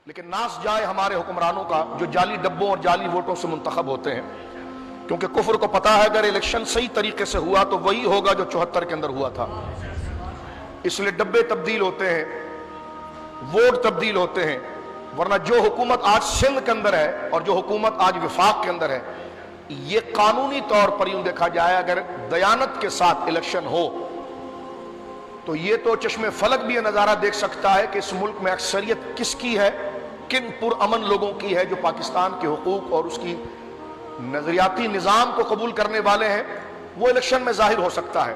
لیکن ناس جائے ہمارے حکمرانوں کا جو جعلی ڈبوں اور جعلی ووٹوں سے منتخب ہوتے ہیں، کیونکہ کفر کو پتا ہے اگر الیکشن صحیح طریقے سے ہوا تو وہی ہوگا جو 74 کے اندر ہوا تھا، اس لیے ڈبے تبدیل ہوتے ہیں، ووٹ تبدیل ہوتے ہیں، ورنہ جو حکومت آج سندھ کے اندر ہے اور جو حکومت آج وفاق کے اندر ہے، یہ قانونی طور پر یوں دیکھا جائے اگر دیانت کے ساتھ الیکشن ہو تو یہ تو چشم فلک بھی یہ نظارہ دیکھ سکتا ہے کہ اس ملک میں اکثریت کس کی ہے، کن پرامن لوگوں کی ہے جو پاکستان کے حقوق اور اس کی نظریاتی نظام کو قبول کرنے والے ہیں، وہ الیکشن میں ظاہر ہو سکتا ہے۔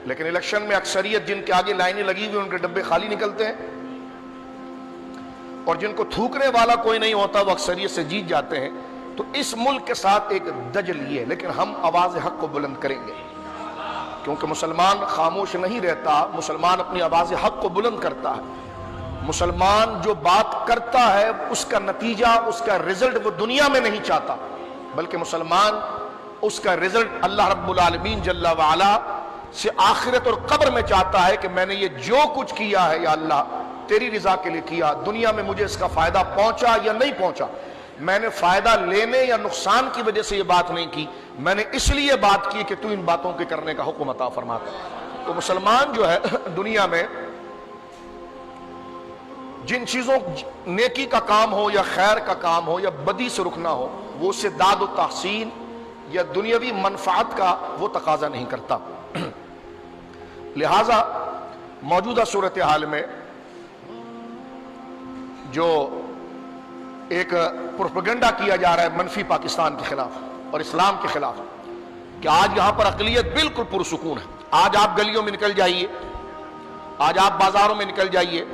لیکن الیکشن میں اکثریت جن کے آگے لائنیں لگی ہوئی ان کے ڈبے خالی نکلتے ہیں، اور جن کو تھوکنے والا کوئی نہیں ہوتا وہ اکثریت سے جیت جاتے ہیں۔ تو اس ملک کے ساتھ ایک دجل یہ، لیکن ہم آواز حق کو بلند کریں گے، کیونکہ مسلمان خاموش نہیں رہتا، مسلمان اپنی آواز حق کو بلند کرتا ہے۔ مسلمان جو بات کرتا ہے اس کا نتیجہ، اس کا رزلٹ وہ دنیا میں نہیں چاہتا، بلکہ مسلمان اس کا رزلٹ اللہ رب العالمین جل وعلا سے آخرت اور قبر میں چاہتا ہے کہ میں نے یہ جو کچھ کیا ہے یا اللہ تیری رضا کے لیے کیا، دنیا میں مجھے اس کا فائدہ پہنچا یا نہیں پہنچا، میں نے فائدہ لینے یا نقصان کی وجہ سے یہ بات نہیں کی، میں نے اس لیے بات کی کہ تو ان باتوں کے کرنے کا حکم عطا فرماتا۔ تو مسلمان جو ہے دنیا میں جن چیزوں نیکی کا کام ہو یا خیر کا کام ہو یا بدی سے رکنا ہو، وہ اسے داد و تحسین یا دنیاوی منفعت کا وہ تقاضا نہیں کرتا۔ لہذا موجودہ صورتحال میں جو ایک پروپیگنڈا کیا جا رہا ہے منفی پاکستان کے خلاف اور اسلام کے خلاف، کہ آج یہاں پر اقلیت بالکل پرسکون ہے، آج آپ گلیوں میں نکل جائیے، آج آپ بازاروں میں نکل جائیے،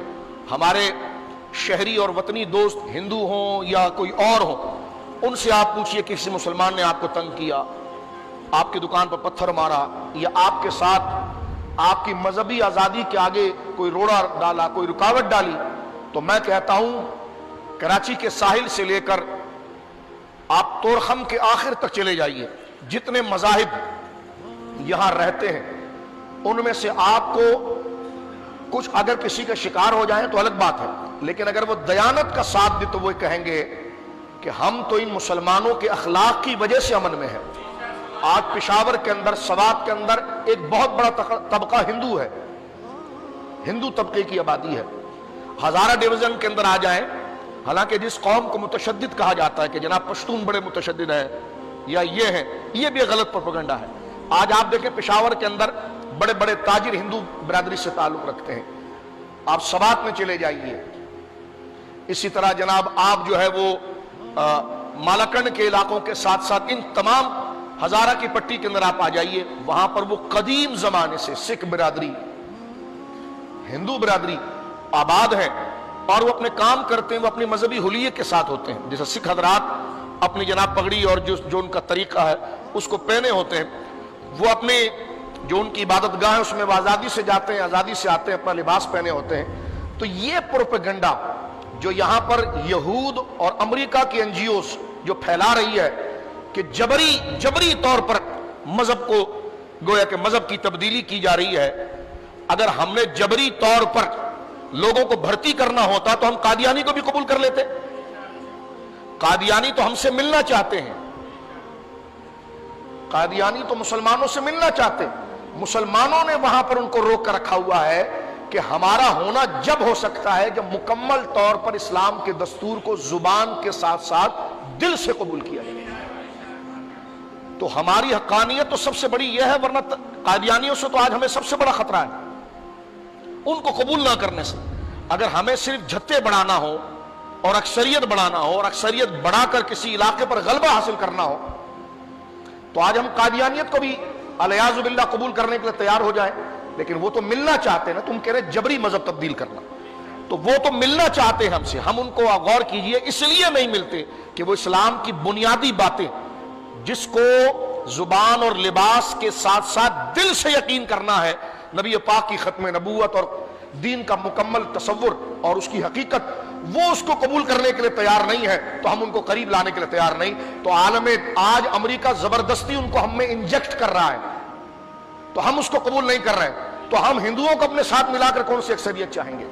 ہمارے شہری اور وطنی دوست ہندو ہوں یا کوئی اور ہوں، ان سے آپ پوچھئے کہ کسی مسلمان نے آپ کو تنگ کیا، آپ کی دکان پر پتھر مارا، یا آپ کے ساتھ آپ کی مذہبی آزادی کے آگے کوئی روڑا ڈالا، کوئی رکاوٹ ڈالی، تو میں کہتا ہوں کراچی کے ساحل سے لے کر آپ تورخم کے آخر تک چلے جائیے، جتنے مذاہب یہاں رہتے ہیں ان میں سے آپ کو کچھ اگر کسی کا شکار ہو جائیں تو الگ بات ہے، لیکن اگر وہ دیانت کا ساتھ دے تو وہ کہیں گے کہ ہم تو ان مسلمانوں کے اخلاق کی وجہ سے امن میں ہیں۔ آج پشاور کے اندر، سوات کے اندر ایک بہت بڑا طبقہ ہندو ہے، ہندو طبقے کی آبادی ہے۔ ہزارہ ڈویژن کے اندر آ جائیں، حالانکہ جس قوم کو متشدد کہا جاتا ہے کہ جناب پشتون بڑے متشدد ہیں یا یہ ہیں، یہ بھی غلط پروپیگنڈا ہے۔ آج آپ دیکھیں پشاور کے اندر بڑے بڑے تاجر ہندو برادری سے تعلق رکھتے ہیں، آپ سوات میں چلے جائیے، اسی طرح جناب آپ جو ہے وہ مالاکنڈ کے علاقوں کے ساتھ ساتھ ان تمام ہزارہ کی پٹی کے اندر آپ آ جائیے، وہاں پر وہ قدیم زمانے سے سکھ برادری، ہندو برادری آباد ہیں، اور وہ اپنے کام کرتے ہیں، وہ اپنی مذہبی حلیے کے ساتھ ہوتے ہیں، جیسے سکھ حضرات اپنی جناب پگڑی اور جو ان کا طریقہ ہے اس کو پہنے ہوتے ہیں، وہ اپنے جو ان کی عبادت گاہ ہے اس میں وہ آزادی سے جاتے ہیں، آزادی سے آتے ہیں، اپنا لباس پہنے ہوتے ہیں۔ تو یہ پروپیگنڈا جو یہاں پر یہود اور امریکہ کی این جی اوز جو پھیلا رہی ہے کہ جبری طور پر مذہب کو گویا کہ مذہب کی تبدیلی کی جا رہی ہے، اگر ہم نے جبری طور پر لوگوں کو بھرتی کرنا ہوتا تو ہم قادیانی کو بھی قبول کر لیتے۔ قادیانی تو ہم سے ملنا چاہتے ہیں، قادیانی تو مسلمانوں سے ملنا چاہتے ہیں، مسلمانوں نے وہاں پر ان کو روک کر رکھا ہوا ہے کہ ہمارا ہونا جب ہو سکتا ہے جب مکمل طور پر اسلام کے دستور کو زبان کے ساتھ ساتھ دل سے قبول کیا جائے۔ تو ہماری حقانیت تو سب سے بڑی یہ ہے، ورنہ قادیانیوں سے تو آج ہمیں سب سے بڑا خطرہ ہے ان کو قبول نہ کرنے سے۔ اگر ہمیں صرف جھتے بڑھانا ہو اور اکثریت بڑھانا ہو اور اکثریت بڑھا کر کسی علاقے پر غلبہ حاصل کرنا ہو تو آج ہم قادیانیت کو بھی الیاذ باللہ قبول کرنے کے لیے تیار ہو جائیں، لیکن وہ تو ملنا چاہتے ہیں نا، تم کہہ رہے جبری مذہب تبدیل کرنا، تو وہ تو ملنا چاہتے ہیں ہم سے، ہم ان کو غور کیجئے اس لیے نہیں ملتے کہ وہ اسلام کی بنیادی باتیں جس کو زبان اور لباس کے ساتھ ساتھ دل سے یقین کرنا ہے، نبی پاک کی ختم نبوت اور دین کا مکمل تصور اور اس کی حقیقت، وہ اس کو قبول کرنے کے لیے تیار نہیں ہے، تو ہم ان کو قریب لانے کے لیے تیار نہیں۔ تو عالم آج امریکہ زبردستی ان کو ہم میں انجیکٹ کر رہا ہے تو ہم اس کو قبول نہیں کر رہے، تو ہم ہندوؤں کو اپنے ساتھ ملا کر کون سی اکثریت چاہیں گے؟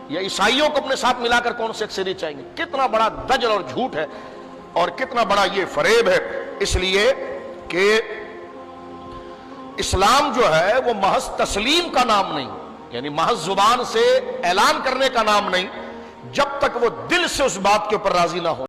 یا عیسائیوں کو اپنے ساتھ ملا کر کون سے اکثریت چاہیں گے؟ کتنا بڑا دجل اور جھوٹ ہے اور کتنا بڑا یہ فریب ہے، اس لیے کہ اسلام جو ہے وہ محض تسلیم کا نام نہیں، یعنی محض زبان سے اعلان کرنے کا نام نہیں، جب تک وہ دل سے اس بات کے اوپر راضی نہ ہو